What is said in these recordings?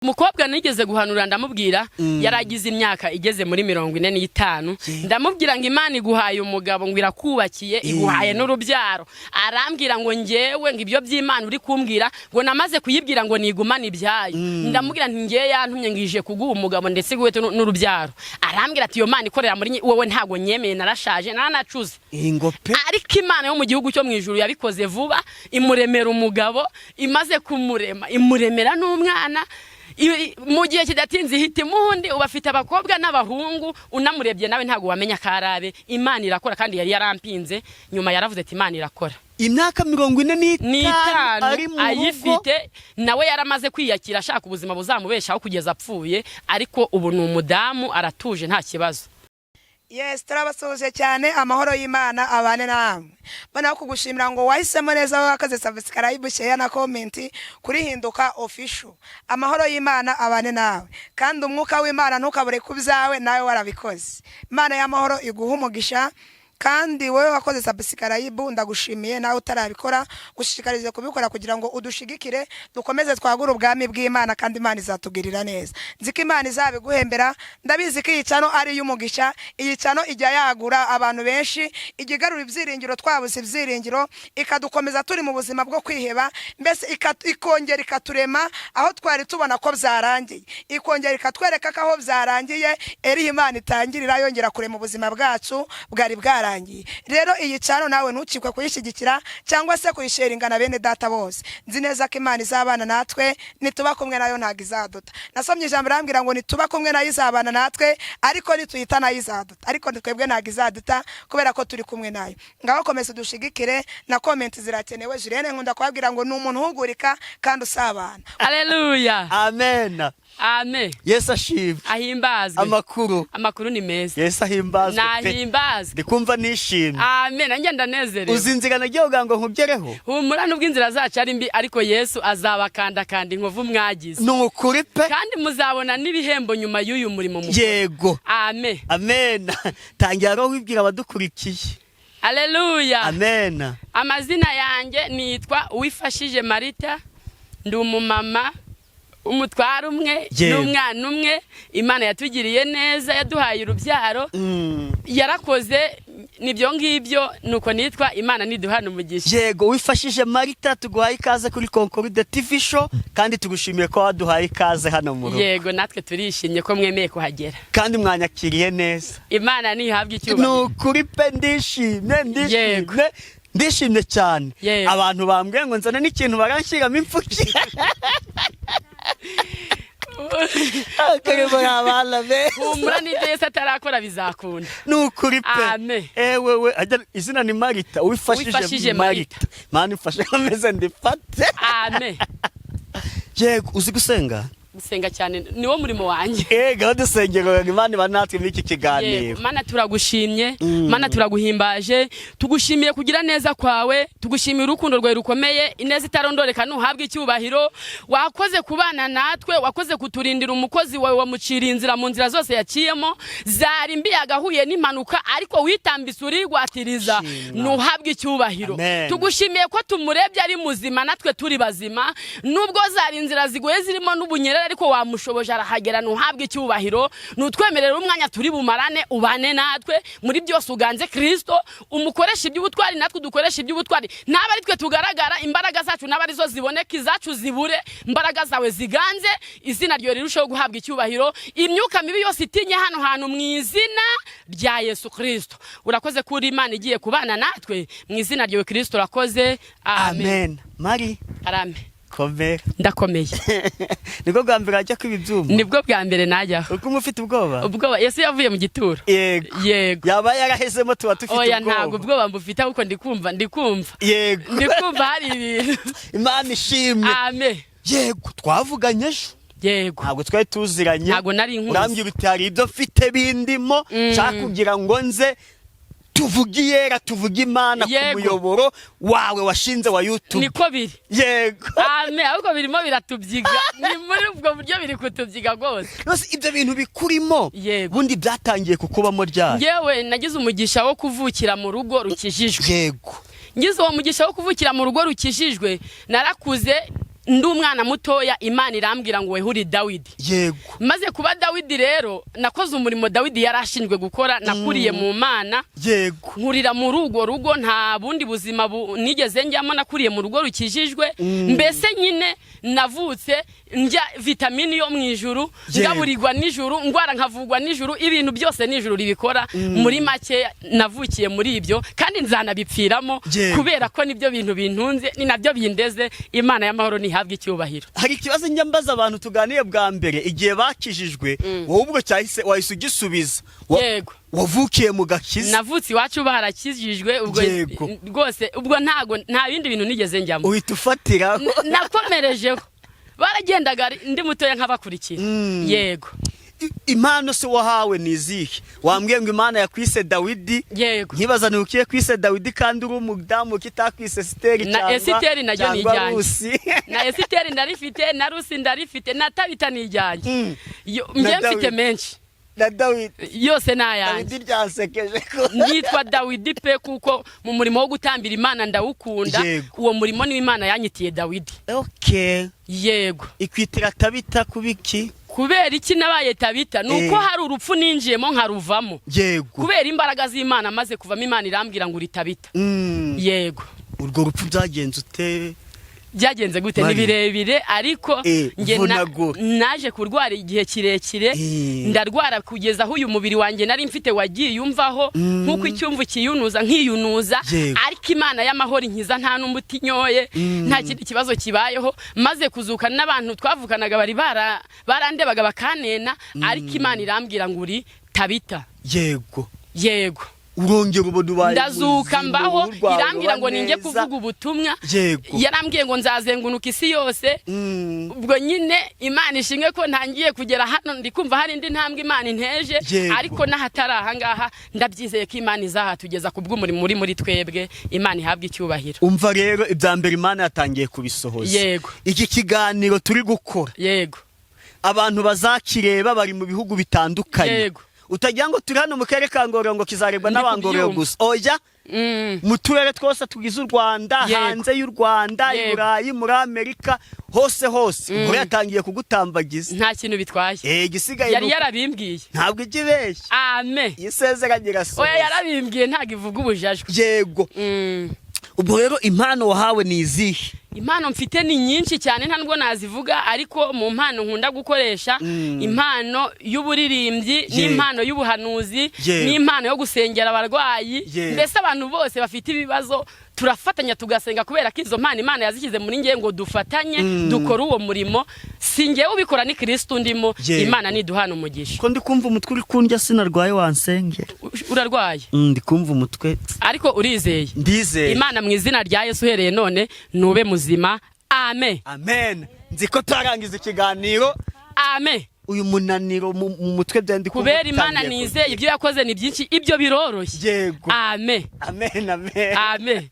Umukobwa nigeze guhanura ndamubwira yaragize imyaka igeze muri 45 ndamubwira ngo Imana iguhaye umugabo ngo irakubakiye iguhaye n'urubyaro arambwira ngo ngewe ngo ibyo by'Imana uri kumbwira ngo namaze kuyibwira ngo nigumana ibyayo ndamubwira nti ngiye yantumye ngije kuguha umugabo ndetse guhete n'urubyaro arambwira ati yo Mana ikorera muri wowe ntago nyemeye narashaje naranacuze ingope ariko Imana yo mu gihugu cyo mwijuru yabikoze vuba imuremera umugabo imaze kumurema imuremera n'umwana mu gihe kidatinze hiti muhundi ubafite abakobwa n'abahungu unamurebye nawe ntago wamenya karabe Imana irakora kandi yari yarampinze nyuma yaravuze ati Imana irakora imyaka 45 ari mu ayifite nawe yaramaze kwiyakira ashaka ubuzima buzamubeshaho kugeza apfuye ariko ubu ni umudamu aratuje nta kibazo. Yes, turabasoje cyane amahoro y'Imana abane namwe. Bana kugushimira ngo wahisemo neza wakaze subscribe share na comment kuri Hinduka official. Amahoro y'Imana abane nawe. Kandi umwuka w'Imana ntukabure kubyawe nawe warabikoze. Imana y'amahoro iguha umugisha. Kandi wewe wakoze subscribe ndagushimiye nawe utarabikora gushishikarize kubikora kugira ngo udushigikire dukomeze twagura ubwami bw'Imana kandi Imana izatugirira neza. Nziko Imana izabiguhembera ndabizi ko iyicano ari y'umugisha iyicano ijya yagura abantu benshi igigarura ibyiringiro twabuze ibyiringiro ikadukomeza turi mu buzima bwo kwiheba mbese ikongera ikaturema aho twari tubona ko byarangiye ikongera ikatwereka ko aho byarangiye eri Imana itangirira yongera kurema ubuzima bwacu bwari bwara. Rero iyi cano nawe ntukikwe kuyishigikira cyangwa se kuyisharingana bene data bose. Nzi neza ko Imana izabana natwe nituba kumwe nayo ntago izaduta. Nasomye ijambo rambwira ngo nituba kumwe nayo izabana natwe ariko nituyita nayo izaduta. Ariko twebwe ntago izaduta kubera ko turi kumwe nayo. Ngaho komeza dushigikire na comment zirakenewe. Jirene nkunda kwabwira ngo ni umuntu uhugurika kandi usabana. Haleluya. Amen. Amen. Yesu ashimwe. Ahimbazwe. Amakuru ni meza. Yesu ahimbazwe. Nahimbazwe. Ndikumva nishimye. Amen. Nanjye ndanezerewe. Uzinzira nagiye ugango nkugereho. Humura nubwo inzira zacu ari mbi ariko Yesu azabakanda kandi inkovu mwagize. Nukuri pe. Kandi muzabona n'ibihembo nyuma y'uyu murimo mukuru. Yego. Amen. Amen. Tangira ro wibwira abadukurikiye. Haleluya. Amen. Amazina yanjye nitwa Uwifashije Marita ndi umumama umutwara umwe n'umwana umwe Imana yatugiriye neza yaduhaye urubyaro yarakoze nibyo ngibyo nuko nitwa Imana niduhana umugisha. Yego Uwifashije Marita tuguhaye ikaze kuri Concorde TV show kandi tugushimiye ko waduhaye ikaze hano mu rugo. Yego natwe turishimye ko mwemeye kuhagera kandi mwanyakiriye neza. Imana nihabwe icyubahiro. Nukuri pe ndishimye cyane abantu bambwiye ngo nzana n'ikintu baranshyiramo imfuki akareba abana be humura n'ibyo Yesu atarakora bizakunda nukuri pe. Amen. Wewe izina ni Marita Uwifashije Marita Mana ifashe ameze ndifate. Amen. Yego uzi gusenga cyane niwo murimo wanjye. Gaho dusengero Imana banatwe muri iki kiganiro. Mana turagushimye Mana turaguhimbaje tugushimiye kugira neza kwawe tugushimiye urukundo rwawe rukomeye ineza itarondoreka nuhabwe icyubahiro wakoze kubana natwe wakoze kuturindira umukozi wawe wamucira inzira mu nzira zose yaciyemo zari mbi yagahuye n'impanuka ariko witambise urigwatiriza nuhabwe icyubahiro. Tugushimiye ko tumurebye ari muzima natwe turi bazima nubwo zari inzira zigoye zirimo n'ubunyerera ariko wamushoboje arahagera nuhabwe icyubahiro nutwemerera umwanya turi bumarane ubane natwe muri byose uganze Kristo umukoresha iby'ubutwari natwe dukoresha iby'ubutwari naba ari twe tugaragara imbaraga zacu naba arizo ziboneka izacu zibure imbaraga zawe ziganze izina ryo rirushaho guhabwa icyubahiro imyuka mibi yose itinye hano hantu mu izina rya Yesu Kristo urakoze kuri Imana igiye kubana natwe mu izina ryo Kristo urakoze. Amen. Mari Amen. Komera ndakomeye. Nibwo bwa mbere ajya kwibyuma. Nibwo bwa mbere najyaho. Uko mufite ubwoba Yesu yavuye mu gituro. Yego yaba yarahezemo tuba tufite ubwoba. Oya ntago ubwoba mbufite kuko ndikumva. Yego ndikumva hari ibintu. Imana ishimwe. Amen. Yego twavuganye ejo. Yego ntabwo twari tuziranye. Ntago nari inkuru. Urambye bitari ibyo mfite bindimo nshaka kugira ngo nze tuvugiye tuvuga Imana ku muyoboro wawe washinze wa YouTube. Niko biri. Yego. Amen. Ahubwo birimo biratubyiga. Ni muri ubwo buryo biri kutubyiga gose. Rose ibyo bintu bikurimo. Bundi byatangiye kukubamo ryari? Yewe nagize umugisha wo kuvukira mu rugo rukijijwe. Yego. Ngize uwo mugisha wo kuvukira mu rugo rukijijwe narakuze ndi umwana mutoya Imana irambwira ngo wehuri Dawidi. Yego. Maze kuba Dawidi rero nakoze umurimo Dawidi yarashinzwe gukora, nakuriye mu Mana. Yego. Nkurira mu rugo nta bundi buzima nigeze njyamo, nakuriye mu rugo rukijijwe. Mbese nyine navutse njya vitamini yo mwijuru, ngaburirwa nijuru, ngwara nkavugwa nijuru, ibintu byose nijuru ribikora. Muri make navukiye muri ibyo kandi nzanabipfiramo, kubera ko nibyo bintu bintunze, ni nabyo bindeze. Imana y'amahoro nihabwe icyubahiro. Hari ikibazo njya mbaza abantu tuganiye bwa mbere, igihe bakijijwe wowe ubwo cyahise wahise ugisubiza. Yego. Wavukiye mu gakiza. Navutse iwacu baharakijijwe, ubwo rwose ubwo nta bindi bintu nigeze njyamo. Uhita ufatira. Nakomerejeho. Baragendaga ndi mutoya nkabakurikira. Yego. Impano se wahawe nizihe? Wambwiye ngo Imana yakwise Dawidi. Yego. Nkibaza nukiye kwise Dawidi kandi uri umudamu kitakwise Esiteri cyangwa. Na Esiteri najyo nijyanye. Na Esiteri ndarifite, na Rusi ndarifite, na Tabita nijyanye. Njye mfite menshi. Na Dawidi yose nayanje. Dawidi ryasekeje ko. Nitwa Dawidi pe kuko mu murimo wo gutambira Imana ndawukunda. Uwo murimo ni Imana yanyitiye Dawidi. Okay. Yego. Ikwitira Tabita kubiki? Kubera iki nabaye Tabita nuko hari urupfu ninjiyemo nkaruvamo. Yego. Kubera imbaraga z'Imana maze kuvamo, Imana irambwira ngo uri Tabita. Yego. Urwo rupfu byagenze ute? Byagenze gute? Ni birebire ariko nge naje kurwara igihe kirekire, ndarwara kugeza aho uyu mubiri wanjye nari mfite wagiye yumvaho nkuko icyumvu kiyunuza nkiyunuza, ariko Imana y'amahoro inkiza nta n'umuti nyoye, nta kindi kibazo kibayeho. Maze kuzukana n'abantu twavukanaga bari barandebaga bakanena, ariko Imana irambwira ngo uri Tabita. Yego. Yego. Urongera ubudubaye. Ndazuka mbaho, irambwira ngo ninge kuvuga ubutumwa. Yarambwiye ngo nzazengunuka isi yose. Ubwo nyine Imana ishimwe ko ntangiye kugera hano, ndikumva hari indi ntambwe Imana inteje, ariko nahatari aha ngaha ndabyizeye ko Imana izahatugeza kubw'umurimo muri twebwe. Imana ihabwe icyubahiro. Umva rero ibya mbere Imana yatangiye kubisohoza. Yego. Iki kiganiro turi gukora. Yego. Abantu bazakireba bari mu bihugu bitandukanye. Yego. Utagira ngo turi hano mu karere ka Ngororero ngo kizarebwa n'abangororero gusa. Oya. Mu turere twose tugize u Rwanda, hanze y'u Rwanda, i Burayi, muri Amerika, hose. Ubwo yatangiye kugutambagiza. Nta kintu bitwaye. Igisigaye yari yarabimbwiye. Ntabwo igibeshye. Amen. Isezeranye gaso. Oya yarabimbwiye ntago ivuga ubujajwe. Yego. Ubwo rero impano wahawe ni izihe? Impano mfite ni nyinshi cyane ntabwo nazivuga, ariko mu mpano nkunda gukoresha impano y'uburirimbyi, n'impano y'ubuhanuzi, n'impano yo gusengera abarwayi. Mbese abantu bose bafite ibibazo turafatanya tugasenga, kubera ko izo mpano Imana yazishyize muri ngiye ngo dufatanye dukora uwo murimo. Singiye ubikora ni Kristo ndimo. Imana niduhana umugisha. Ko ndi kumva umutwe uri kundya sinarwaye wansengera. Urarwaye? Ndi kumva umutwe. Ariko urizeye? Ndizeye. Imana mu izina rya Yesu uhereye none nube muzima. Amen. Amen. Nziko twarangiza ikiganiro. Amen. Uyu munaniro mu mutwe byandi kubera Imana nizeye ibyo yakoze ni byinshi, ibyo biroroshye. Yego. Amen. Amen. Amen. Amen.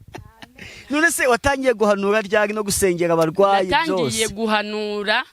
None se watangiye guhanura ryari no gusengera abarwayi byose? Natangiye guhanura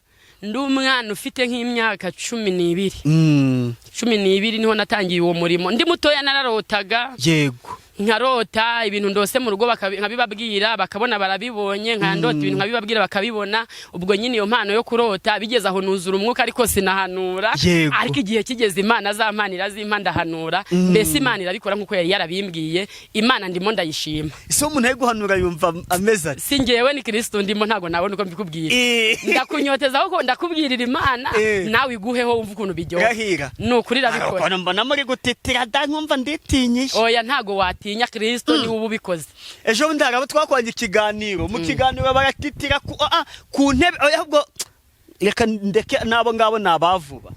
ndi umwana ufite nk'imyaka 12. 12 niho natangiye uwo murimo. Ndi mutoya nararotaga. Yego. Nkarota ibintu ndose mu rugo nkabibabwira bakabona barabibonye, nkandota ibintu nkabibabwira bakabibona. Ubwo nyine iyo mpano yo kurota bigeze aho nuzura umwuka, ariko sinahanura. Ariko igihe kigeze Imana azampanira ndahanura. Mbese Imana irabikora nkuko yari yarabimbwiye. Imana ndimo ndayishima. Ese umuntu ari guhanura yumva ameza? Singewe ni Kristo ndimo, ntago nabona uko mbikubwira. Ndakunyoteza aho ndakubwirira Imana, nawe iguheho wumva ukuntu bijyoha. Nukuri irabikora. Ariko mbona muri gutitira nkumva nditinyisha. Oya ntago watinya, Kristo ni ubu bikoze. Ejo ndagabo twakwanje ikiganiro, mu kiganiro baratitira ku ntebe. Ahubwo reka ndeke nabo ngabo nabavuba.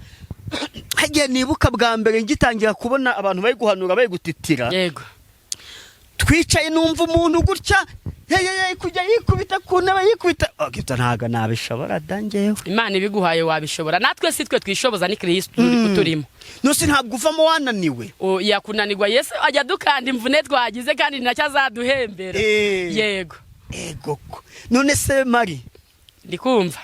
Hagiye nibuka bwa mbere ngitangira kubona abantu bari guhanura bari gutitira. Yego. Twicaye numva umuntu gutya kujya yikubita ku ntebe yikubita. Gito ntaga nabishobora dangewe. Imana ibiguhaye wabishobora. Natwe si twe twishoboza, ni Kristo turimo. Nose ntabwo uvamo wananiwe. Yakunanirwa Yesu ajya dukanda imvune twagize kandi ntacyo azaduhembera. Yego. Egoko. None se Mari, ndikumva.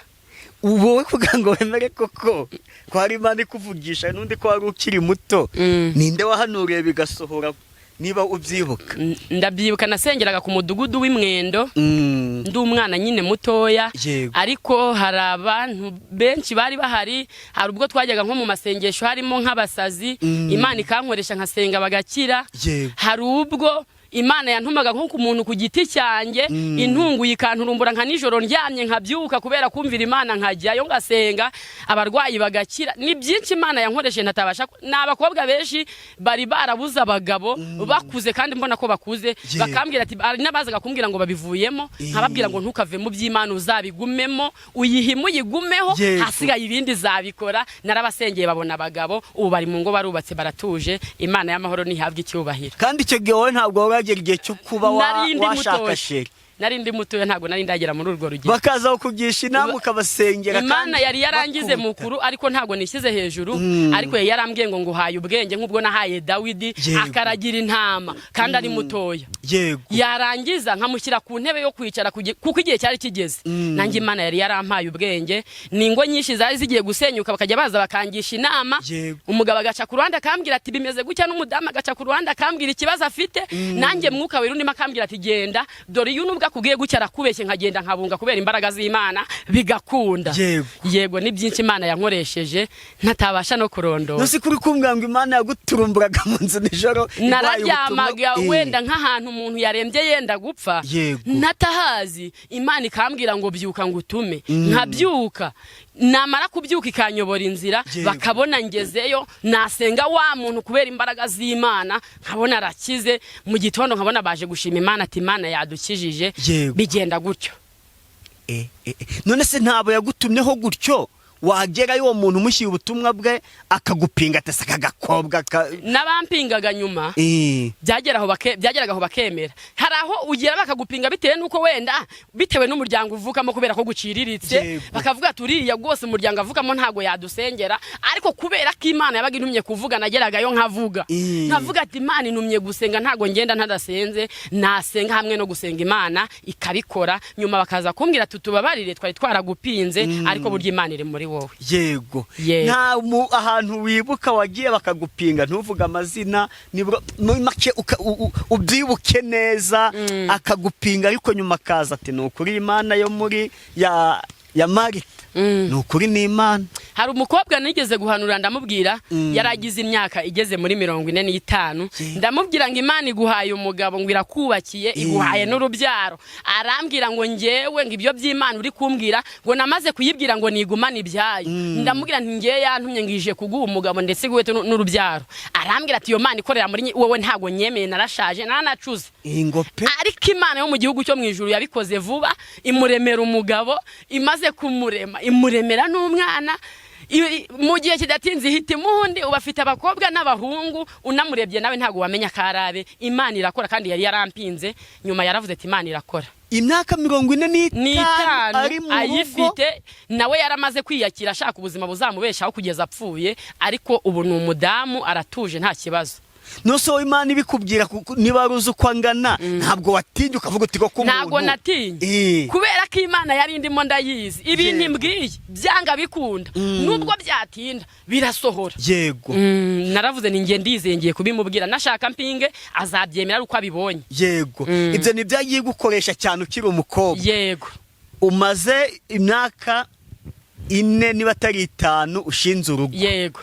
Wowe kugira ngo wemere koko ko hari Imana ikuvugisha n'undi ko wari ukiri muto, ninde wahanuriye bigasohora niba ubyibuka. Ndabyibuka nasengeraga ku mudugudu w'Imwendo ndi umwana nyine mutoya, ariko hari abantu benshi bari bahari. Hari ubwo twajyaga nko mu masengesho harimo nk'abasazi, Imana ikankoresha nkasenga bagakira. Hari ubwo Imana yantumaga nko ku muntu ku giti cyanjye, intungu yikanturumbura nka nijoro ndyamye nkabyuka kubera kumvira Imana, nkajyayo ngasenga abarwayi bagakira. Ni byinshi Imana yankoresheje ntatabasha. N'abakobwa benshi bari barabuza abagabo bakuze kandi mbona ko bakuze, bakambwira ati n'abazaga kumbwira ngo babivuyemo, nkababwira ngo ntukave mu by'Imana uzabigumemo, uyihimu yigumeho, hasigaye ibindi zabikora. Narabasengeye babona abagabo, ubu bari mu ngo barubatse baratuje. Imana y'amahoro nihabwe icyubahiro. Kandi icyo gihe wowe ntabwo igihe cyo kuba washaka sheri. Nari ndi mutoya, ntabwo nari ndagera muri urwo rugero. Bakaza kugisha inama ukabasengera. Imana yari yarangize mukuru, ariko ntabwo nishyize hejuru. Ariko yarambwiye ngo nguhaye ubwenge nk'ubwo nahaye Dawidi akaragira intama kandi ari mutoya. Yarangiza nkamushyira ku ntebe yo kwicara kuko igihe cyari kigeze. Nanjye Imana yari yarampaye ubwenge. Ningo nyinshi zari zigiye gusenyuka, bakajya baza bakangisha inama. Umugabo agaca ku ruhande akambwira ati bimeze gutya, n'umudamu agaca ku ruhande akambwira ikibazo afite. Nanjye Mwuka Wera undimo akambwira ati genda, dore uyu kugiye gucyara kubeshye nkagenda nkabunga kubera imbaraga z'Imana bigakunda. Yego ni byinshi Imana yankoresheje ntatabasha no kurondora. Nusi kuri kumbwira ngo Imana yaguturumburaga mu nzu nijoro. Nararyamaga wenda nk'ahantu umuntu yarembye yenda gupfa, ntatahazi, Imana ikambwira ngo byuka ngutume, nkabyuka. Namara kubyuka ikanyobora inzira, bakabona ngezeyo, nasenga wa muntu kubera imbaraga z'Imana, nkabona arakize. Mu gitondo nkabona baje gushima Imana ati Imana yadukijije. Bigenda gutyo. None se ntabo yagutumyeho gutyo? Wagerayo uwo muntu umushyira ubutumwa bwe akagupinga ati aka gakobwa n'abampingaga nyuma byageragaho bakemera. Hari aho ugera bakagupinga bitewe nuko wenda bitewe n'umuryango uvukamo kubera ko guciriritse, bakavuga turiya rwose umuryango avukamo ntago yadusengera. Ariko kubera ko Imana yabaga intumye kuvuga, nageragayo nkavuga ati Imana intumye gusenga, ntago ngenda ntadasenze, nasenga hamwe no gusenga Imana ikabikora. Nyuma bakaza kumbwira tutubabarire, twari twaragupinze, ariko burya Imana iri muri wowe. Yego. Nta ahantu wibuka wagiye bakagupinga ntuvuga amazina, nibwo make ubyibuke neza, akagupinga ariko nyuma kaza ati nukuri Imana yo muri ya Marita, nukuri ni Imana. Hari umukobwa nigeze guhanura ndamubwira, yaragize imyaka igeze muri 45, ndamubwira ngo Imana iguhaye umugabo ngo irakubakiye, iguhaye n'urubyaro. Arambwira ngo ngewe ngo ibyo by'Imana uri kumbwira ngo namaze kuyibwira ngo nigumane ibyayo. Ndamubwira nti ngiye yantumye ngije kuguha umugabo ndetse guhete n'urubyaro. Arambwira ati iyo Mana ikorera muri wowe ntago nyemeye, narashaje naranacuze. Ariko Imana yo mu gihugu cyo mu ijuru yabikoze vuba, imuremera umugabo, imaze kumurema imuremera n'umwana. Mu gihe kidatinze ihita imundi, ubafite abakobwa n'abahungu, unamurebye nawe ntago wamenya karabe. Imana irakora kandi yari yarampinze. Nyuma yaravuze ati Imana irakora. Imyaka 45 ari mu ayifite, nawe yaramaze kwiyakira ashaka ubuzima buzamubeshaho kugeza apfuye. Ariko ubu ni umudamu aratuje nta kibazo. Noso Imana ibikubwira niba ruzi uko angana, ntabwo watinye ukavuga uti ko umuntu. Ntabwo natinye kubera ko Imana yari ndimo ndayizi. Ibintu mbwiye byanga bikunda, nubwo byatinda birasohora. Yego. Naravuze ni ngiye ndizengeye kubimubwira, nashaka mpinge azabyemera uko abibonye. Yego. Ibyo ni byagiye gukoresha cyane ukiri umukobwa. Yego. Umaze imyaka 4 niba atari 5 ushinze urugo. Yego.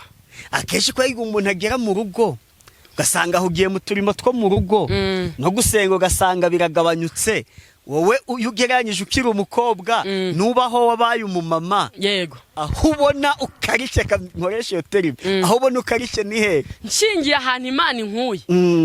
Akenshi ko umuntu agera mu rugo ugasanga ahugiye mu turimo two mu rugo, no gusenga ugasanga biragabanyutse. Wowe ugereranyije ukiri umukobwa, nubaho wabaye umumama. Yego. Aho ubona ukarishye nkoresha iyo terime, aho ubona ukarishye ni he? Nshingiye ahantu Imana inkuye,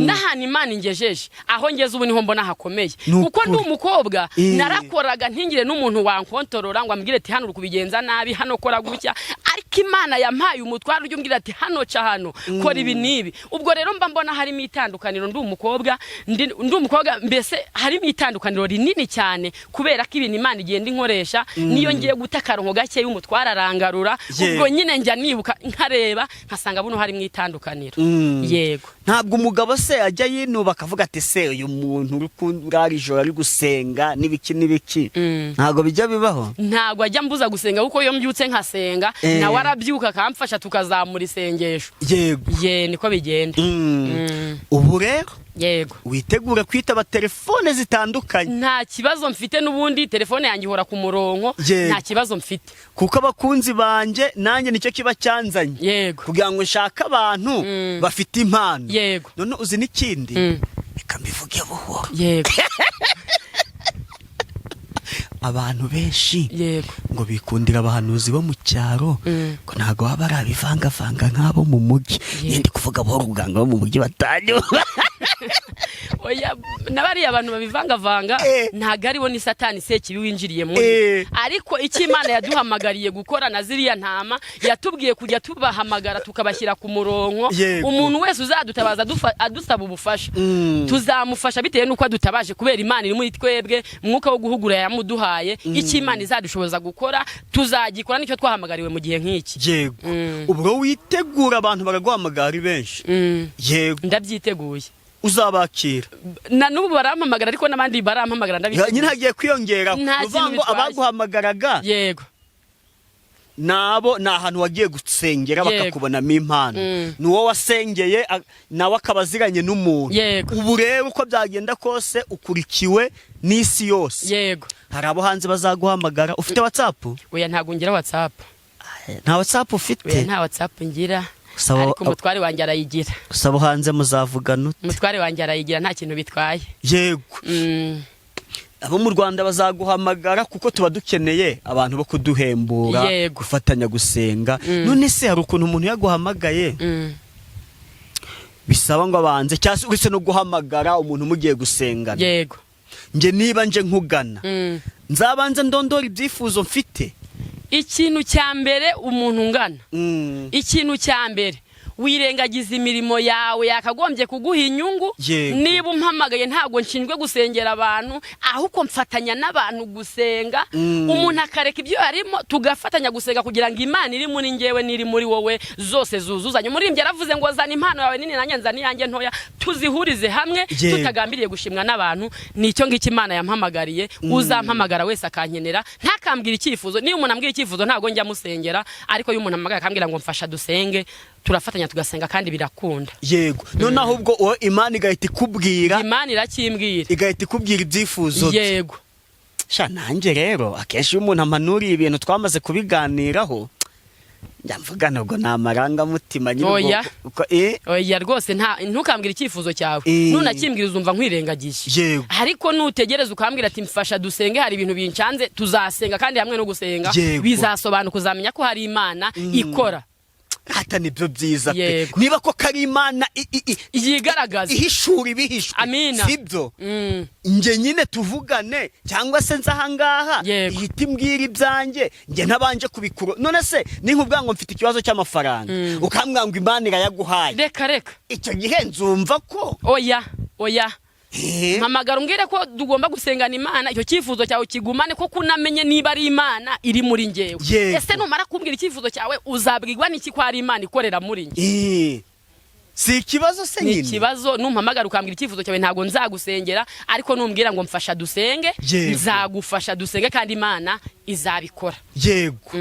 n'ahantu Imana ingejeje, aho ngeze ubu niho mbona hakomeye. Kuko ndi umukobwa narakoraga ntingire n'umuntu wankontorora ngo ambwire ati hano uri kubigenza nabi, hano kora gutya. Ariko Imana yampaye umutwaro ujye umbwira ati hano ca hano kora ibi nibi. Ubwo rero mba mbona harimo itandukaniro. Ndi umukobwa mbese harimo itandukaniro rinini cyane, kubera ko ibintu Imana igenda inkoresha. Niyo ngiye gutakaronko gake y'umutwara arangarura, ubwo nyine njya nibuka nkareba nkasanga buno harimo itandukaniro. Yego. Ntabwo umugabo se ajya yinuba akavuga ati se uyu muntu uri kurara ijoro ari gusenga n'ibiki ntabwo bijya bibaho? Ntabwo ajya mbuza gusenga kuko iyo mbyutse nkasenga nawe arabyuka akamfasha tukazamura isengesho. Yego. Niko bigenda. Ubu rero yego witegura kwitaba telefone zitandukanye. nta kibazo mfite n'ubundi telefone yanjye ihora ku murongo Yego. nta kibazo mfite kuko abakunzi banje nanjye nicyo kiba cyanzanye yego kugira ngo nshake abantu bafite impano. yego none uzi n'ikindi reka mbivuge buhoro. yego abantu benshi yego ngo bikundira abahanuzi bo mu cyaro ngo ntago baba ari abivangavanga nk'abo mu mujyi. Ndi kuvuga buhoro ubwanga bo mu mujyi batanyumva. oya nabariya abantu babivangavanga ntago aribo ni satani sekibi winjiriye muri ariko icyo Imana yaduhamagariye gukora na ziriya ntama yatubwiye kujya tubahamagara tukabashyira ku murongo. Umuntu wese uzadutabaza adusaba ubufasha tuzamufasha bitewe nuko adutabaje kubera Imana iri muri twebwe mwuka wo guhugura yamuduhaye. Icyo Imana izadushoboza gukora tuzagikora nicyo twahamagariwe mu gihe nk'iki. Yego ubwo witegura abantu baraguhamagara ari benshi. Yego ndabyiteguye uzabakira na n'ubu barampamagara ariko n'abandi barampamagara ndabikira nyine hagiye kwiyongera uvuga ngo abaguhamagaraga yego nabo ni ahantu wagiye gusengera bakakubonamo impano ni wowe wasengeye nawe akaba aziranye n'umuntu. Ubu rero uko byagenda kose ukurikiwe n'isi yose. yego hari abo hanze bazaguhamagara. Ufite WhatsApp? oya ntago ngira WhatsApp. Nta WhatsApp ufite? oya nta WhatsApp ngira ariko umutware wanjye arayigira. Sabo hanze muzavugana ute? umutware wanjye arayigira nta kintu bitwaye. Yego abo mu Rwanda bazaguhamagara kuko tuba dukeneye abantu bo kuduhembura gufatanya gusenga. None se hari ukuntu umuntu yaguhamagaye bisaba ngo abanze cyangwa uretse no guhamagara umuntu mugiye gusengana. yego nje niba nje nkugana nzabanza ndondora ibyifuzo mfite. ikintu cya mbere umuntu ungana ikintu cya mbere wirengagiza imirimo yawe yakagombye kuguha inyungu. Niba umpamagaye ntabwo nshinzwe gusengera abantu ahubwo mfatanya n'abantu gusenga. Umuntu akareka ibyo arimo tugafatanya gusenga kugira ngo Imana iri muri njyewe n'iri muri wowe zose zuzuzanye. Umurimbyi yaravuze ngo zana impano yawe nini nanjye nzana iyanjye ntoya tuzihurize hamwe tutagambiriye gushimwa n'abantu. Nicyo ngiki Imana yampamagariye. Uzampamagara wese akankenera ntakambwira icyifuzo. Niba umuntu ambwira icyifuzo ntabwo njya musengera ariko iyo umuntu ampamagaye akambwira ngo mfasha dusenge turafatanya tugasenga kandi birakunda. Yego none ahubwo Imana igahita ikubwira. Imana irakimbwira igahita ikubwira ibyifuzo. Yego sha nanjye rero akenshi umuntu amanuriye ibintu twamaze kubiganiraho njamvuga nubwo namarangamutima nyine oya rwose ntukambwira icyifuzo cyawe nunakimbwira uzumva nkwirengagije. Ariko nutegereza ukambwira ati mfasha dusenge hari ibintu bincanze tuzasenga kandi hamwe no gusenga bizasobanuka uzamenya ko hari Imana ikora. Hata nibyo byiza pe niba ko kari Imana yigaragaza ihishura ibihishwe sibyo nje nyine tuvugane cyangwa se nzahangaha ihita imbwira ibyanjye nge ntabanje kubikura. None se ninkubwa ngo mfite ikibazo cy'amafaranga ukambwira ngo Imana irayaguhaye reka icyo gihe nzumva ko oya mpamagara umbwire ko tugomba gusengana Imana icyo cyifuzo cyawe kigumane ko kunamenye niba ari Imana iri muri njyewe. Ese numara kumbwira icyifuzo cyawe uzabwirwa n'iki ko ari Imana ikorera muri njye? Si ikibazo se nyine. Ni ikibazo numpamagara ukambwira icyifuzo cyawe ntago nzagusengera ariko numbwira ngo mfasha dusenge nzagufasha dusenge kandi Imana izabikora. Yego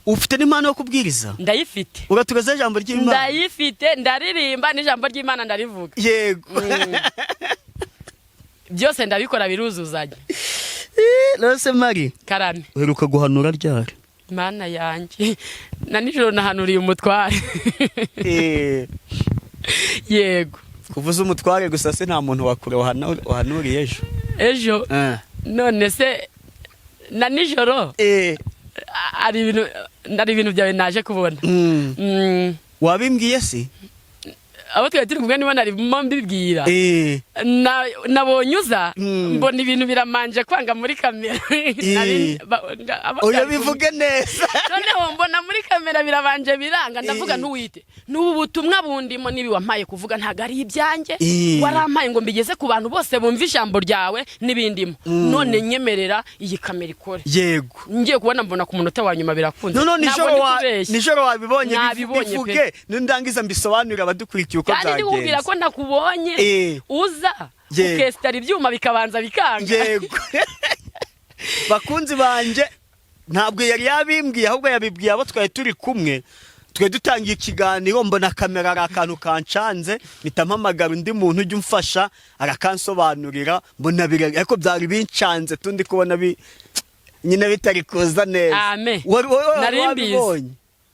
ufite n'impano yo kubwiriza? Ndayifite. Uratugaza ijambo ry'Imana? Ndayifite ndaririmba n'ijambo ry'Imana ndarivuga. Yego byose ndabikora biruzuzanye. Rose Mari karame uheruka guhanura ryari? Mana yanjye na nijoro nahanuriye umutware. Yego kuvuza umutware gusa se nta muntu wakure wahanuriye ejo none se na nijoro ari ibintu byawe naje kubona. Wabimbwiye se? Abo twari turi kumwe niba narimo mbibwira nabonye uza mbona ibintu biramanje kwanga muri kamera. Oya bivuge neza. Noneho mbona muri kamera birabanje biranga ndavuga ntuwite n'ubu butumwa bundimo nibi wampaye kuvuga ntago ari ibyanjye warampaye ngo mbigeze ku bantu bose bumva ijambo ryawe n'ibindimo none nyemerera iyi kamera ikore. Yego ngiye kubona mbona ku munota wa nyuma birakunze. nijoro wabibonye bivuge n'ndangiza mbisobanurira abadukurikiye uko byagenze. Kandi ndikubwira ko ndakubonye uza ukestara ibyuma bikabanza bikanga. Yego bakunzi banje ntabwo yari yabimbwiye ahubwo yabibwiye abo twari turi kumwe twe dutangiye ikiganiro mbona kamera ari akantu kancanze mpita mpamagara undi muntu ujya umfasha arakansobanurira mbona ariko byari bincanze tundi kubona nyine bitari kuza neza. Amen.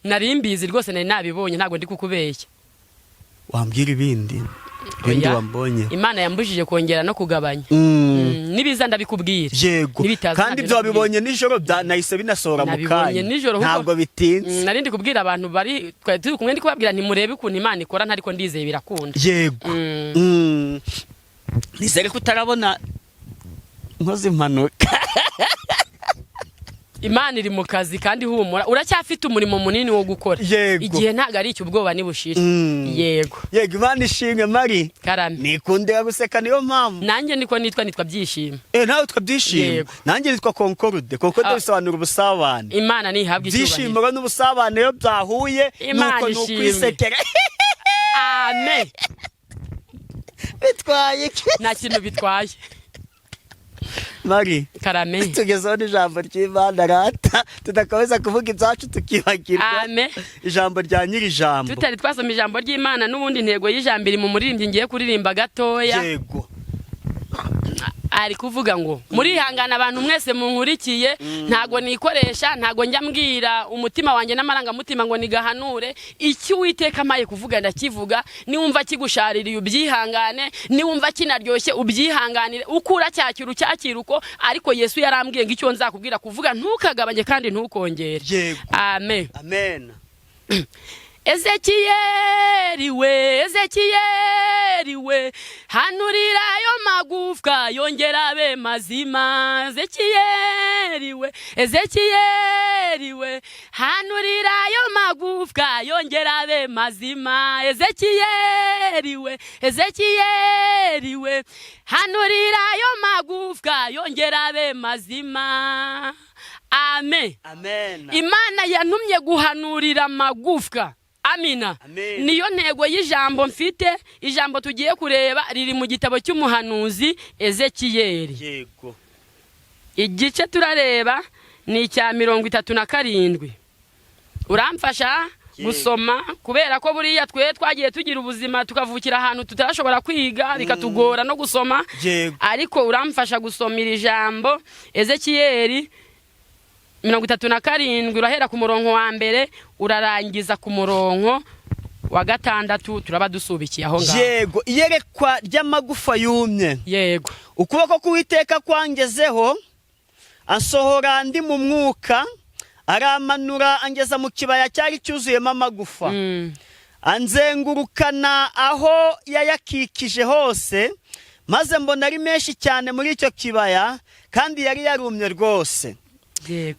Narimbizi rwose nari nabibonye ntago ndi kukubeshya. Wambwira ibindi wambonye. Imana yambujije kongera no kugabanya. Nibiza ndabikubwira. Yego. Kandi ibyo wabibonye nijoro nahise binasohora mu kanya. Ntabwo bitinze. Narindi kubwira abantu bari turi kumwe ndi kubabwira ntimurebe ukuntu Imana ikora ntariko ndizeye birakunda. Yego. Nizere ko utarabona nkoze impanuka. Imana iri mu kazi kandi humura uracyafite umurimo munini wo gukora. Igihe ntago ari icyo ubwoba nibushira. Yego Imana ishimwe Mari. Karame. Nikundira guseka niyo mpamvu. Nanjye niko nitwa byishimo. Nawe twabyishimo. Nanjye nitwa Concorde bisobanura ubusabane. Imana nihabwa icyubahiro. Byishimo n'ubusabane yo byahuye nuko nukwisekera. Amen. Bitwaye nta kintu bitwaye. Mari. Karame. Tugezeho n'ijambo ry'Imana rata tudakomeza kuvuga ibyacu tukibagirwa. Amen. Ijambo rya nyiri ijambo. Tutari twasoma ijambo ry'Imana n'ubundi ntego y'ijambo iri mu muririmbyi ngiye kuririmba gatoya. Yego. Ari kuvuga ngo muri hangana abantu mwese munkurikiye ntago nikoresha ntago njya mbwira umutima wanjye n'amaranga mutima ngo nigahanure iki Uwiteka amaye kuvuga ndakivuga niwumva kigushaririye ubyihangane niwumva kinaryoshye ubyihanganire ukura cyakiru cyakiruko ariko Yesu yarambwiye ngo icyo nzakubwira kuvuga ntukagabanye kandi ntukongere. Yego. Amen. Amen. Ezekiyeli we hanurira yo magufwa yongera abe mazima. Ezekiyeli we hanurira yo magufwa yongera abe mazima. Ezekiyeli we hanurira yo magufwa yongera abe mazima. Amen. Amen. Imana yantumye guhanurira magufwa. Amina. Niyo ntego y'ijambo mfite. Ijambo tugiye kureba riri mu gitabo cy'umuhanuzi Ezekiyeli. Yego. Igice turareba ni cya 37. Uramfasha gusoma kubera ko buriya twe twagiye tugira ubuzima tukavukira ahantu tutarashobora kwiga bikatugora no gusoma. Ariko uramfasha gusomira ijambo Ezekiyeli 37 urahera ku murongo wa mbere urarangiza ku murongo wa 6 turaba dusubikiye aho ngaho. Yego. Iyerekwa ry'amagufa yumye. Yego. Ukuboko k'Uwiteka kwangezeho ansohora ndi mu mwuka aramanura angeza mu kibaya cyari cyuzuyemo amagufa. Anzengurukana aho yayakikije hose maze mbona ari menshi cyane muri icyo kibaya kandi yari yarumye rwose.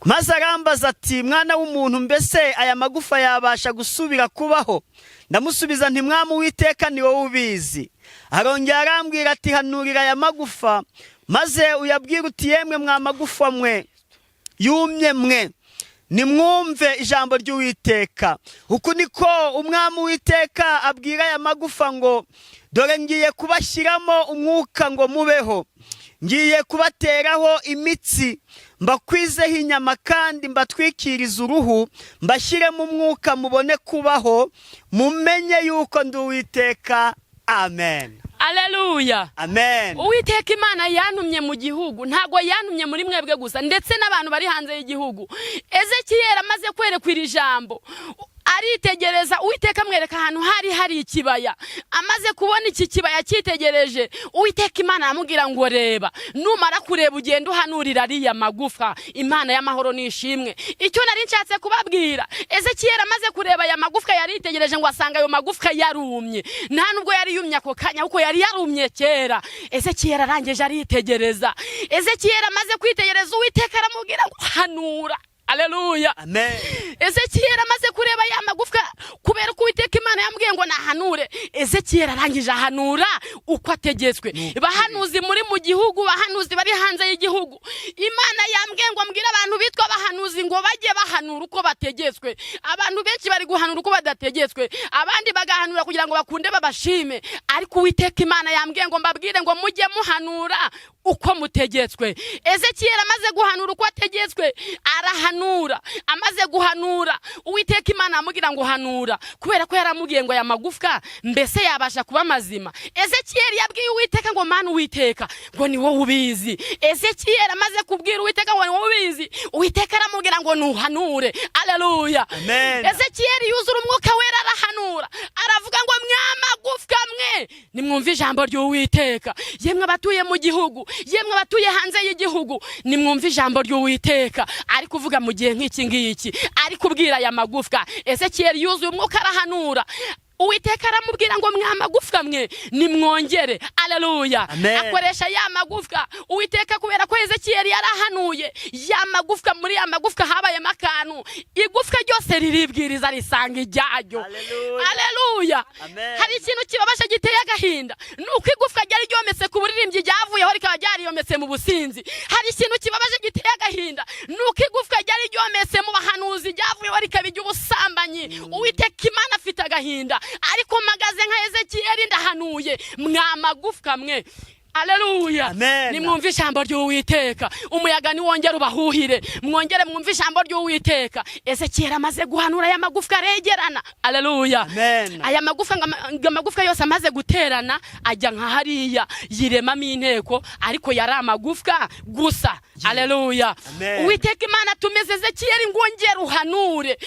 Maze arambaza ati mwana w'umuntu mbese aya magufa yabasha gusubira kubaho? Ndamusubiza nti Mwami Uwiteka ni wowe ubizi. Arongera arambwira ati hanurira aya magufa maze uyabwire uti yemwe mwa magufa mwe yumye mwe nimwumve ijambo ry'Uwiteka. Uku niko Umwami Uwiteka abwira aya magufa ngo dore ngiye kubashyiramo umwuka ngo mubeho. Ngiye kubateraho imitsi mbakwizeho inyama kandi mbatwikiriza uruhu mbashyiremo umwuka mubone kubaho mumenye yuko ndi Uwiteka. Amen. Haleluya. Amen. Uwiteka Imana yantumye mu gihugu ntago yantumye muri mwebwe gusa ndetse n'abantu bari hanze y'igihugu. Ezekiyeli amaze kwerekwa iri jambo aritegereza Uwiteka amwereka ahantu hari ikibaya. Amaze kubona iki kibaya cyitegereje Uwiteka Imana aramubwira ngo reba numara kureba ugenda uhanurira ariya magufa. Imana y'amahoro nishimwe. Icyo nari nshatse kubabwira Ezekiyeli amaze kureba aya magufwa yaritegereje ngo asanga ayo magufwa yarumye. Nta nubwo yari yumye ako kanya uko yari yarumye kera. Ezekiyeli arangeje aritegereza. Ezekiyeli amaze kwitegereza Uwiteka aramubwira ngo hanura. Haleluya. Amen. Ezekiyeli amaze kureba ya magufwa kubera ko Uwiteka Imana yambwiye ngo nahanure. Ezekiyeli arangije ahanura uko ategetswe. Bahanuzi muri mu gihugu bahanuzi bari hanze y'igihugu Imana yambwiye ngo mbwira abantu bitwa bahanuzi ngo bajye bahanura uko bategetswe. Abantu benshi bari guhanura uko badategetswe abandi bagahanura kugira ngo bakunde babashime ariko Uwiteka Imana yambwiye ngo mbabwire ngo mujye muhanura uko mutegetswe. Ezekiyeli amaze guhanura uko ategetswe, arahanura. Amaze guhanura, Uwiteka Imana amubwira ngo hanura, kubera ko yaramubwiye ngo aya magufwa mbese yabasha kuba mazima. Ezekiyeli yabwiye Uwiteka ngo Mana Uwiteka, ngo ni wowe ubizi. Ezekiyeli amaze kubwira Uwiteka ngo ni wowe ubizi, Uwiteka aramubwira ngo nuhanure. Haleluya. Ezekiyeli yuzura umwuka wera, arahanura, aravuga ngo mwamagufwa mwe nimwumve ijambo ry'Uwiteka. Yemwe abatuye mu gihugu, yemwe abatuye hanze y'igihugu, nimwumve ijambo ry'Uwiteka. Ari kuvuga mu gihe nk'iki ngiki, ari kubwira aya magufwa. Ezekiyeli yuzuye umwuka, arahanura. Uwiteka aramubwira ngo mwamagufwa mwe nimwongere. Haleluya. Akoresha ya magufwa. Uwiteka kubera ko Ezekiyeli yarahanuye, ya magufwa, muri ya magufwa habaye makanu, igufwa ryose riribwiriza risanga ijyayo. Haleluya. Hari ikintu kibabasha giteye agahinda, nuko igufwa ryari ryometse ku buririmbyi ryavuyeho rikaba ryariyometse mu businzi. Hari ikintu kibabasha giteye agahinda, nuko igufwa ryari ryometse mu bahanuzi ryavuyeho rikaba iry'ubusambanyi. Uwiteka Imana afite agahinda, ariko magaze nka Ezekiyeli ndahanuye mwamagufwa mwe. Haleluya. Nimwumve ijambo ry'Uwiteka. Umuyaga ni wongera ubahuhire, mwongere mwumve ijambo ry'Uwiteka. Ezekiyeli amaze guhanura, aya magufwa aregerana. Haleluya. Aya magufwa yose amaze guterana, ajya nka hariya yiremamo inteko, ariko yari amagufwa gusa. Haleluya. Uwiteka Imana atumeze Ezekiyeli ngo ongera uhanure.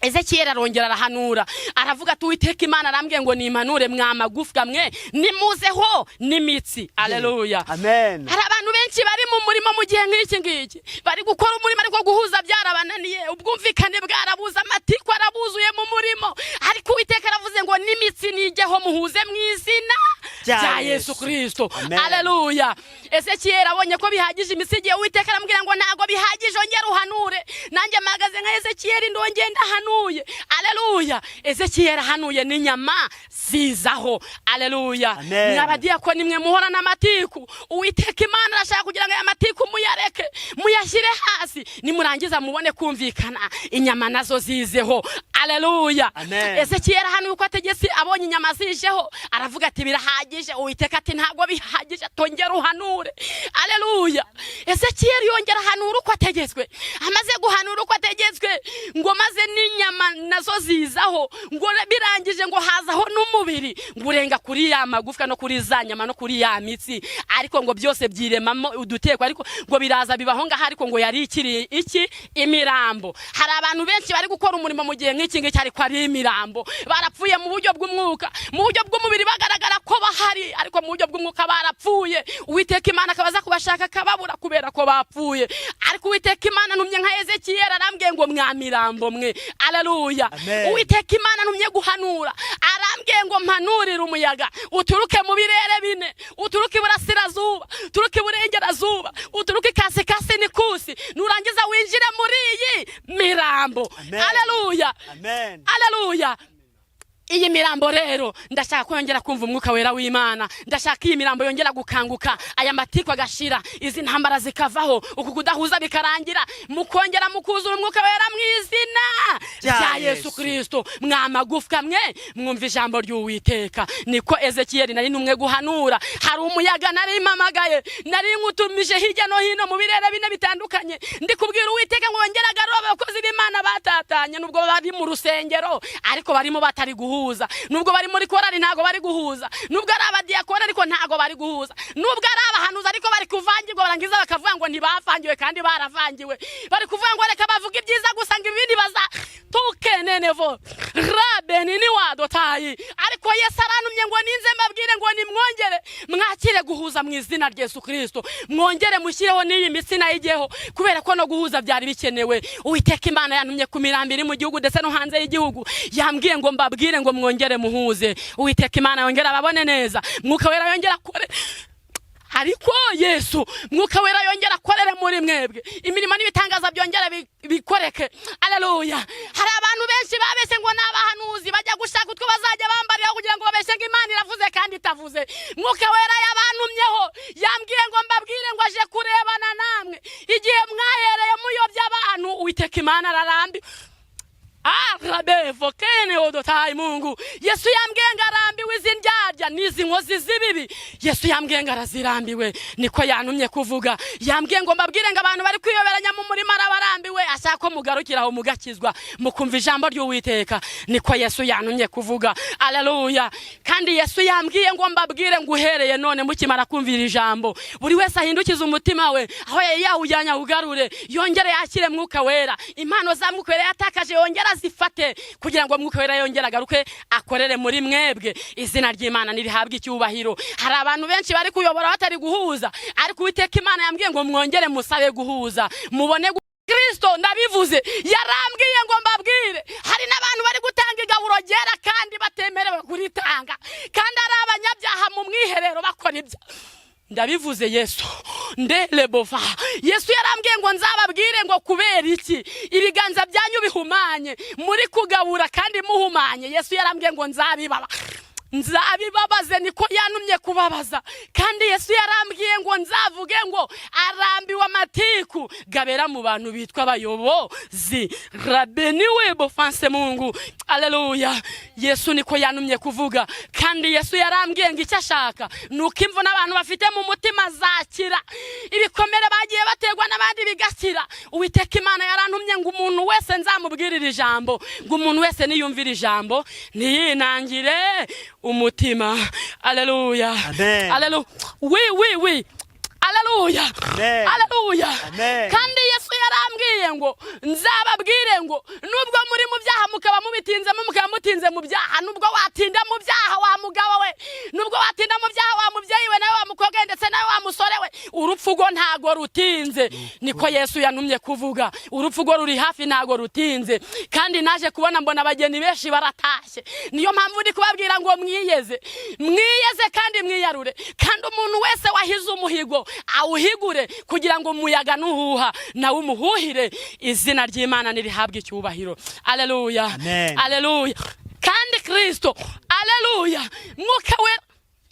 Ezekiyeli arongera arahanura, aravuga ati Uwiteka Imana arambwiye ngo nimpanure mwamagufwa mwe nimuzeho n'imitsi. Haleluya. Hari abantu benshi bari mu murimo mu gihe nk'iki ngiki, bari gukora umurimo ariko guhuza byarabananiye, ubwumvikane bwarabuze, amatiko arabuzuye mu murimo, ariko Uwiteka aravuze ngo n'imitsi nijyeho muhuze mu izina rya Yesu Kristo. Haleluya. Ezekiyeli abonye ko bihagije imitsi igiye, Uwiteka arambwira ngo ntago bihagije, ongera uhanure. Nanjye mpagaze nka Ezekiyeli ndongera ndahanura. Haleluya. Ezekiyeli hanuye n'inyama zizaho. Haleluya. N'abadiyakoni mwe muhorana amatiku, Uwiteka Imana arashaka kugira ngo aya matiku muyareke, muyashyire hasi, nimurangiza mubone kumvikana, inyama nazo zizeho. Haleluya. Ezekiyeli hanuye uko ategetse, abonye inyama zijeho, aravuga ati birahagije. Uwiteka ati ntago bihagije, tongera uhanure. Haleluya. Ezekiyeli yongera ahanura uko ategetswe. Amaze guhanura uko ategetswe, ngo maze n'inyama nazo zizaho, ngo birangije ngo hazaho n'umubiri, ngo urenga kuri ya magufwa no kuri za nyama no kuri ya mitsi, ariko ngo byose byiremamo udutekwa, ariko ngo biraza bibaho ngaho, ariko ngo yari ikiri iki imirambo. Hari abantu benshi bari gukora umurimo mu gihe nk'iki ngiki, ariko ari imirambo, barapfuye mu buryo bw'umwuka, mu buryo bw'umubiri bagaragara ko bahari, ariko mu buryo bw'umwuka barapfuye. Uwiteka Imana akabaza kubashaka akababura kubera ko bapfuye, ariko Uwiteka Imana ntumye nka Ezekiyeli arambwiye ngo mwamirambo mwe. Haleluya. Uwiteka Imana ntumye guhanura, arambwiye ngo mpanurire umuyaga uturuke mu birere bine, uturuke iburasirazuba, uturuke iburengerazuba, uturuke ikasi n'ikusi, nurangiza winjire muri iyi mirambo. Haleluya. Haleluya. Iyi mirambo rero ndashaka kongera kumva umwuka wera w'Imana, ndashaka iyi mirambo yongera gukanguka, aya matiko agashira, izi ntambara zikavaho, uku kudahuza bikarangira, mukongera mukuzura umwuka wera mu izina rya Yesu Kristo. Mwamagufwa mwe mwumva ijambo ry'Uwiteka. Niko Ezekiyeli nari numwe guhanura, hari umuyaga nari mpamagaye, nari ngutumije hirya no hino mu birere bine bitandukanye, ndi kubwira Uwiteka ngo yongera agarure abakozi b'Imana batatanye, nubwo bari mu rusengero ariko barimo batari guhuza, nubwo bari muri korali ntago bari guhuza, nubwo ari abadiyakoni ariko ntago bari guhuza, nubwo ari abahanuzi ariko bari kuvangirwa, barangiza bakavuga ngo ntibavangiwe kandi baravangiwe, bari kuvuga ngo reka bavuga ibyiza gusa ngo ibindi baza tukenenevo rabeni ni wadotayi. Ariko Yesu arantumye ngo ninze mbabwire ngo nimwongere mwakire guhuza mu izina rya Yesu Kristo, mwongere mushyireho n'iyi mitsi nayigeho, kubera ko no guhuza byari bikenewe. Uwiteka Imana yantumye ku mirambo iri mu gihugu ndetse no hanze y'igihugu, yambwiye ngo mbabwire ngo mwongere muhuze. Uwiteka Imana yongera ababone neza, mwuka wera yongera kore, ariko Yesu mwuka wera yongera akorere muri mwebwe, imirimo n'ibitangaza byongera bikoreke. Haleluya. Hari abantu benshi babese ngo n'abahanuzi bajya gushaka utwo bazajya bambarira kugira ngo babeshe ngo Imana iravuze kandi itavuze. Mwuka wera yabantumyeho, yambwiye ngo mbabwire ngo aje kurebana namwe igihe mwahereye muyobya abantu. Uwiteka Imana ararambi arabevo kene odotayi Mungu. Yesu yambwiye ngo arambiwe izi ndyarya n'izi nkozi z'ibibi, Yesu yambwiye ngo arazirambiwe, niko yantumye kuvuga. Yambwiye ngo mbabwire ngo abantu bari kwiyoberanya mu murima arabarambiwe, ashaka ko mugarukiraho mugakizwa mukumva ijambo ry'Uwiteka. Niko Yesu yantumye kuvuga. Haleluya. Kandi Yesu yambwiye ngo mbabwire ngo uhereye none mukimara kumvira ijambo, buri wese ahindukiza umutima we, aho yawujyanya ugarure, yongere yakire Mwuka Wera. Impano za Mwuka Wera yatakaje yongera zifate, kugira ngo Mwuka Wera yongera agaruke akorere muri mwebwe. Izina ry'Imana nirihabwe icyubahiro. Hari abantu benshi bari kuyobora batari guhuza, ariko Uwiteka Imana yambwiye ngo mwongere musabe guhuza, mubone Kristo. Ndabivuze, yarambwiye ngo mbabwire, hari n'abantu bari gutanga igaburo ryera kandi batemerewe kuritanga, kandi ari abanyabyaha mu mwiherero bakora ibyo. Ndabivuze Yesu ndelebova. Yesu yarambwiye ngo nzababwire ngo kubera iki ibiganza byanyu bihumanye muri kugabura kandi muhumanye. Yesu yarambwiye ngo nzabibabaze, niko yantumye kubabaza. Kandi Yesu yarambwiye ngo nzavuge ngo arambiwe amatiku gabera mu bantu bitwa abayobozi. Rabeniwe bofanse Mungu. Haleluya. Yesu niko yantumye kuvuga. Kandi Yesu yarambwiye ngo icyo ashaka nuko imvu n'abantu bafite mu mutima zakira, ibikomere bagiye bategwa n'abandi bigakira. Uwiteka Imana yarantumye ngo umuntu wese nzamubwirira ijambo, ngo umuntu wese niyumvira ijambo ntiyinangire umutima. Haleluya. Haleluya. Oui. Haleluya. Haleluya. Kandi Yesu yarambwiye ngo nzababwire ngo nubwo muri mu byaha mukaba mubitinzemo, mukaba mutinze mu byaha, nubwo watinda mu byaha wa mugabo we, nubwo watinda mu byaha wa mubyeyi we, nawe wa mukobwa ndetse nawe wa musore we, urupfu go ntago rutinze. Niko Yesu yantumye kuvuga. Urupfu go ruri hafi ntago rutinze. Kandi naje kubona mbona abageni benshi baratashye. Niyo mpamvu ndi kubabwira ngo mwiyeze kandi mwiyarure. Kandi umuntu wese wahize umuhigo awuhigure, kugira ngo umuyaga nuhuha nawe umuhuhire. Izina ry'Imana nirihabwe icyubahiro. Haleluya. Haleluya. Kandi Kristo, haleluya, Mwuka Wera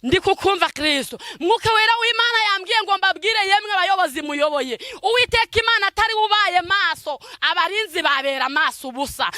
ndi kukumva Kristo. Mwuka Wera w'Imana yambwiye ngo mbabwire yemwe abayobozi muyoboye, Uwiteka Imana atari ubaye maso, abarinzi babera maso ubusa.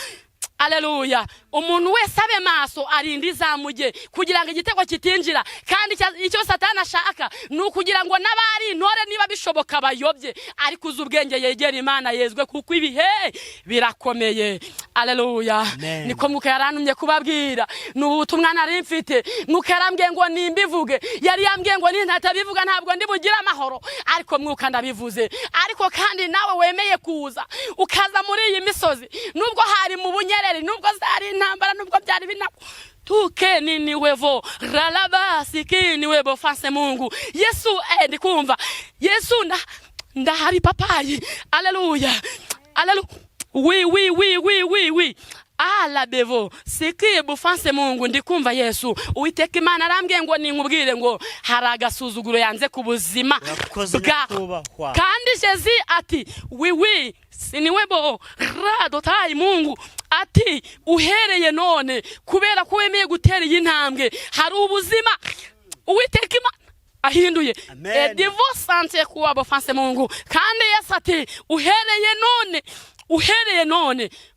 Haleluya. Umuntu wese abe maso arindi zamuje kugira ngo igitego kitinjira. Kandi icyo Satani ashaka nukugira ngo nabari intore niba bishoboka bayobye, ariko uzubwenge yegera Imana yezwe kuko ibihe birakomeye. Haleluya. Niko Mwuka yarantumye kubabwira. N'ubutumwa nari mfite. Mwuka yarambwiye ngo nimbivuge, yari yambwiye ngo nintatabivuga ntabwo ndi bugira amahoro, ariko Mwuka ndabivuze. Ariko kandi nawe wemeye kuza ukaza muri iyi misozi, nubwo hari mu bunyereri, nubwo zari intambara, nubwo byari binako, tukeni niwevo ralaba sikini webo fanse Mungu. Yesu ndikumva. Yesu ndahari papayi. Haleluya. Haleluya. Oui. Ala bevo siki bufanse Mungu. Ndikumva Yesu. Uwiteka Imana arambwiye ngo ninkubwire ngo hari agasuzuguro yanze ku buzima bwa. Kandi Yesu ati oui siniwebo radotayi Mungu ati uhereye none kubera ko wemeye gutera iyi ntambwe hari ubuzima Uwiteka Imana ahinduye. Divorce kuwa bofanse Mungu. Kandi Yesu ati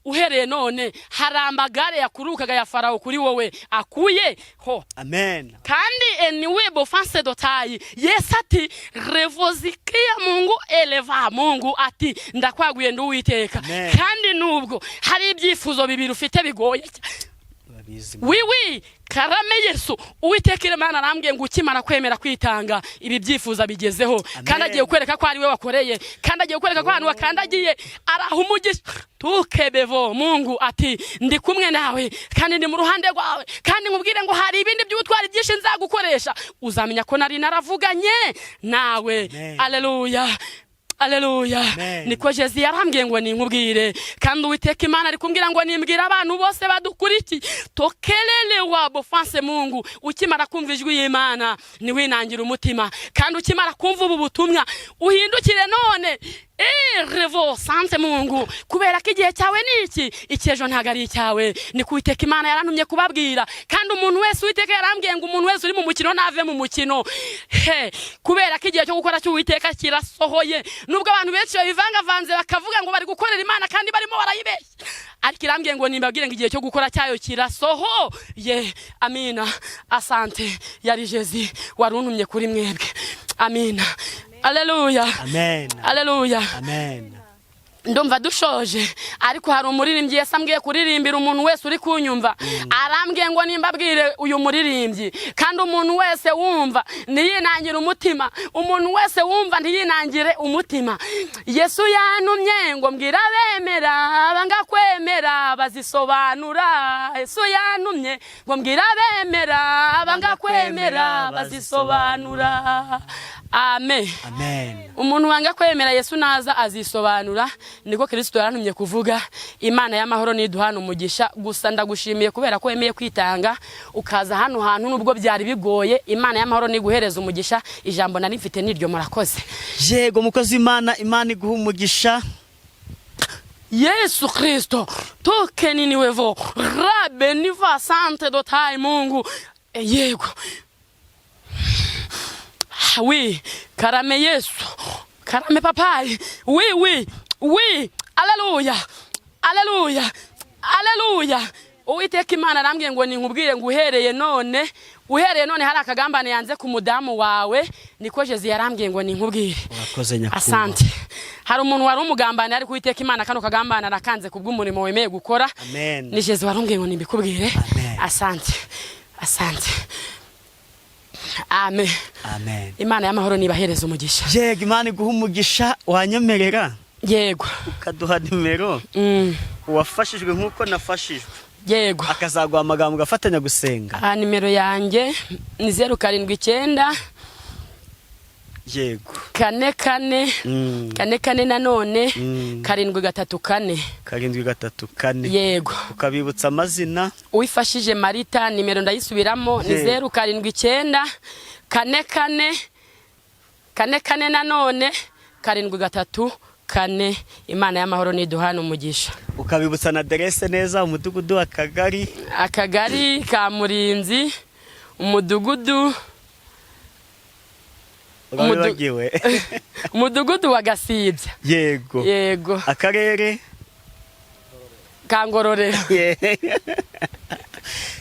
uhereye none hari amagare yakurukaga ya Farao kuri wowe akuye ho. Amen. Kandi niwe bofanse dotayi. Yesu ati revozikia Mungu eleva Mungu ati ndakwaguye nduwiteka. Kandi nubwo hari ibyifuzo bibiri ufite bigoye, oui karame Yesu, Uwiteka Imana arambwiye ngo ukimara kwemera kwitanga ibi byifuza bigezeho. Kandi agiye kwereka ko ari we wakoreye, kandi agiye kwereka ko abantu wakandagiye araha umugisha. Tukebevo Mungu ati ndi kumwe nawe kandi ndi mu ruhande rwawe, kandi nkubwire ngo hari ibindi by'ubutwari byinshi nzagukoresha, uzamenya ko nari naravuganye nawe. Haleluya. Haleluya. Niko Yesu yarambwiye ngo ninkubwire. Kandi Uwiteka Imana ari kumbwira ngo nimbwira abantu bose badukuriki tokelele wabo fanse Mungu. Ukimara kumva ijwi y'Imana ni winangira umutima, kandi ukimara kumva ubu butumwa uhindukire none revo sante Mungu kubera ko igihe cyawe ni iki icyejo ntago ari icyawe ni kuwiteka Imana yarantumye kubabwira kandi umuntu wese Uwiteka yarambwiye ngo umuntu wese uri mu mukino nave mu mukino kubera ko igihe cyo gukora cy'Uwiteka kirasohoye nubwo abantu benshi babivangavanze bakavuga ngo bari gukorera Imana kandi barimo barayibeshya ariko irambwiye ngo nimbabwire ngo igihe cyo gukora cyayo kirasohoye. Amina. Asante yari Jezi waruntumye kuri mwebwe. Amina. Alleluia. Amen. Alleluia. Amen. Ndumva dushoje ariko hari umuririmbyi yasambwiye kuririmbira umuntu wese uri kunyumva arambwiye ngo nimbabwire uyu muririmbyi kandi umuntu wese wumva ntiyinangire umutima, umuntu wese wumva ntiyinangire umutima. Yesu yantumye ngo mbwira bemera banga kwemera bazisobanura. Yesu yantumye ngo mbwira bemera banga kwemera bazisobanura. Amen. Amen. Umuntu wanga kwemera Yesu naza azisobanura niko Kristo yarantumye kuvuga. Imana y'amahoro niduhana umugisha gusa ndagushimiye kubera ko wemeye kwitanga ukaza hano hantu nubwo byari bigoye. Imana y'amahoro niguhereza umugisha. Ijambo nari mfite niryo murakoze. Yego mukozi Imana iguha umugisha. Yesu Kristo tokeni niwevo rabe niva sante dotai Mungu. Yego. Oui, karame Yesu, karame papai. Oui. Alleluia. Alleluia. Alleluia. Uwiteka Imana arambwiye ngo ninkubwire ngo uhereye none hari akagambane yanze ku mudamu wawe niko Jezi yarambwiye ngo ninkubwire. Urakoze nyakubahwa. Asante. Hari umuntu wari umugambane ari Uwiteka Imana kano kagambane arakanze kubw'umurimo wemeye gukora. Amen. Ni Jezi warambwiye ngo nimbikubwire. Amen. Asante. Amen. Amen. Imana y'amahoro nibahereza umugisha. Yego Imana iguha umugisha. Wanyemerera Yego ukaduha nimero wafashijwe nkuko nafashijwe. Yego akazaguha amagambo gafatanya gusenga. Nimero yanjye ni 079 Yego 44 nanone 734. Yego ukabibutsa amazina Uwifashije Marita. Nimero ndayisubiramo ni 079 44 nanone 734. Imana y'amahoro niduhana umugisha. Ukabibutsa na adresse neza umudugudu akagari ka Murinzi umudugudu umudugudu wa Gasibya. Yego akarere ka Ngororero.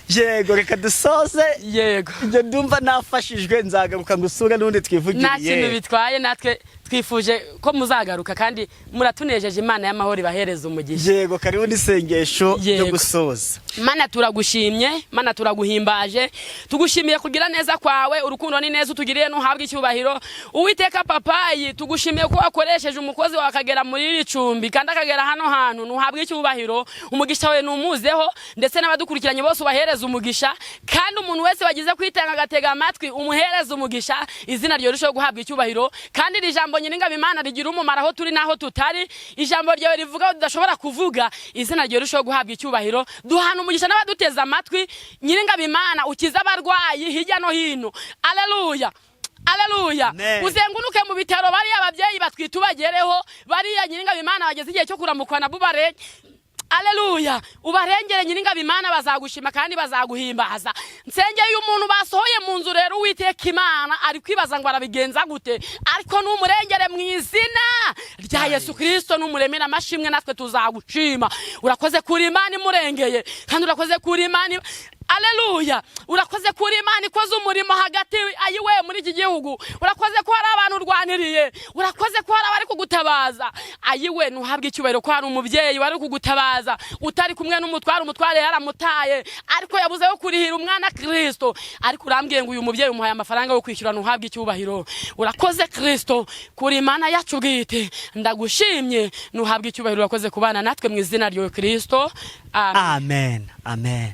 Yego reka dusoze. Yego ibyo ndumva nafashijwe nzagaruka ngusura n'undi twivugiriye. Nta kintu bitwaye natwe twifuje ko muzagaruka kandi muratunejeje. Imana y'amahoro ibahereza umugisha. Yego kariho n'isengesho ryo gusoza. Mana turagushimye, Mana turaguhimbaje, tugushimiye kugira neza kwawe, urukundo ni neza utugiriye n'uhabwa icyubahiro. Uwiteka papayi tugushimiye ko wakoresheje umukozi wakagera muri icumbi kandi akagera hano hantu n'uhabwa icyubahiro. Umugisha we numuzeho ndetse n'abadukurikiranye bose ubahereza umugisha kandi umuntu wese wagize kwitanga agatega amatwi umuhereza umugisha. Izina ryo risho guhabwa icyubahiro kandi iri jambo nyiringa Imana rigira umumaro aho turi naho tutari. Ijambo ryawe rivuga udashobora kuvuga. Izina ryo risho guhabwa icyubahiro. Duhana umugisha n'abaduteza amatwi nyiringa Imana ukiza abarwayi hirya no hino. Alleluia. Alleluia. Uzengunuke mu bitaro bari ababyeyi batwitubagereho bari nyiringa Imana bageze igihe cyo kuramukwana bubare. Alleluia. Ubarengere nyiringa Imana bazagushima kandi bazaguhimbaza. Nsengeye umuntu basohoye mu nzu rero Uwiteka Imana ari kwibaza ngo arabigenza gute ariko n'umurengere mu izina rya Yesu Kristo n'umuremera amashimwe natwe tuzagushima. Urakoze kuri Imana imurengeye kandi urakoze kuri Imana. Alleluia. Urakoze kuri Imana ikoze umurimo hagati ayiwe muri iki gihugu. Urakoze ko hari abantu urwaniriye. Urakoze ko hari abari kugutabaza. Ayiwe nuhabwe icyubahiro ko hari umubyeyi wari kugutabaza utari kumwe umutware yaramutaye ariko yabuze yo kurihira umwana Kristo ariko urambwiye ngo uyu mubyeyi umuhaye amafaranga yo kwishyura nuhabwe icyubahiro. Urakoze Kristo kuri Imana yacu bwite. Ndagushimye nuhabwe icyubahiro. Urakoze kubana natwe mu izina rya Kristo. Amen. Amen.